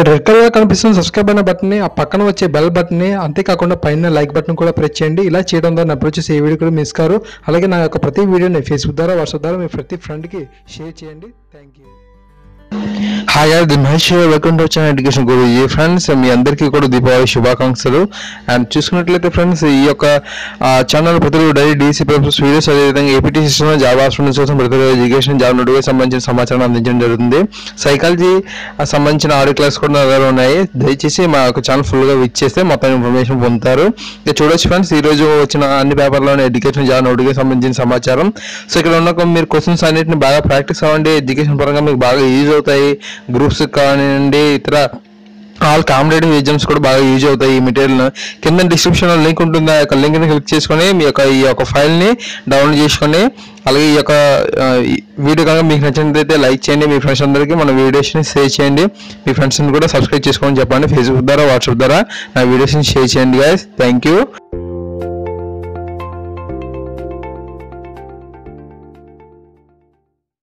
ఇక్కడ red colour కనిపిస్తున్న subscribe అయిన బటన్ని, ఆ పక్కన వచ్చే బెల్ బటన్ని, అంతేకాకుండా పైన లైక్ బటన్ కూడా ప్రెస్ చేయండి. ఇలా చేయడం ద్వారా నా అప్లోడ్ చేసే ఏ వీడియో కూడా మిస్ కారు. అలాగే నా యొక్క ప్రతి వీడియోని ఫేస్బుక్ ద్వారా, వాట్సాప్ ద్వారా మీ ప్రతి ఫ్రెండ్కి షేర్ చేయండి. Thank you. Hi guys, the Mahesh welcome to channel education Guruji. Friends, మీ అందరికీ కూడా దీపావళి శుభాకాంక్షలు. అండ్ చూసుకున్నట్లయితే ఫ్రెండ్స్, ఈ యొక్క ఛానల్ ప్రతిరోజు డైలీ డీసీ పేపర్స్ వీడియోస్, అదేవిధంగా ఏపీటీ సిస్టమ్ జాబ్ స్టూడెంట్స్ కోసం ప్రతిరోజు ఎడ్యుకేషన్ జాబ్ నోటిఫికేషన్ సంబంధించిన సమాచారం అందించడం జరుగుతుంది. సైకాలజీ సంబంధించిన ఆడియో క్లాస్ కూడా నా దగ్గర ఉన్నాయి. దయచేసి మా యొక్క ఛానల్ ఫుల్గా విచ్ చేస్తే మొత్తం ఇన్ఫర్మేషన్ పొందుతారు. ఇక చూడొచ్చు ఫ్రెండ్స్, ఈ రోజు వచ్చిన అన్ని పేపర్లోనే ఎడ్యుకేషన్ జాబ్ నోటిఫికేషన్ సంబంధించిన సమాచారం. సో ఇక్కడ ఉన్న మీరు క్వశ్చన్స్ అన్నింటిని బాగా ప్రాక్టీస్ అవ్వండి. ఎడ్యుకేషన్ పరంగా మీకు బాగా యూజ్ అవుతాయి. గ్రూప్స్ కానివ్వండి, ఇతర ఆల్ కాంపిటేటివ్ ఎగ్జామ్స్ కూడా బాగా యూజ్ అవుతాయి. ఈ మెటీరియల్ కింద డిస్క్రిప్షన్లో లింక్ ఉంటుంది. ఆ యొక్క లింక్ని క్లిక్ చేసుకొని మీ యొక్క ఈ యొక్క ఫైల్ని డౌన్లోడ్ చేసుకొని, అలాగే ఈ యొక్క వీడియో కనుక మీకు నచ్చినట్లయితే లైక్ చేయండి. మీ ఫ్రెండ్స్ అందరికీ మన వీడియోస్ని షేర్ చేయండి. మీ ఫ్రెండ్స్ని కూడా సబ్స్క్రైబ్ చేసుకోమని చెప్పండి. ఫేస్బుక్ ద్వారా, వాట్సాప్ ద్వారా నా వీడియోస్ని షేర్ చేయండి గాయ్స్. Thank you.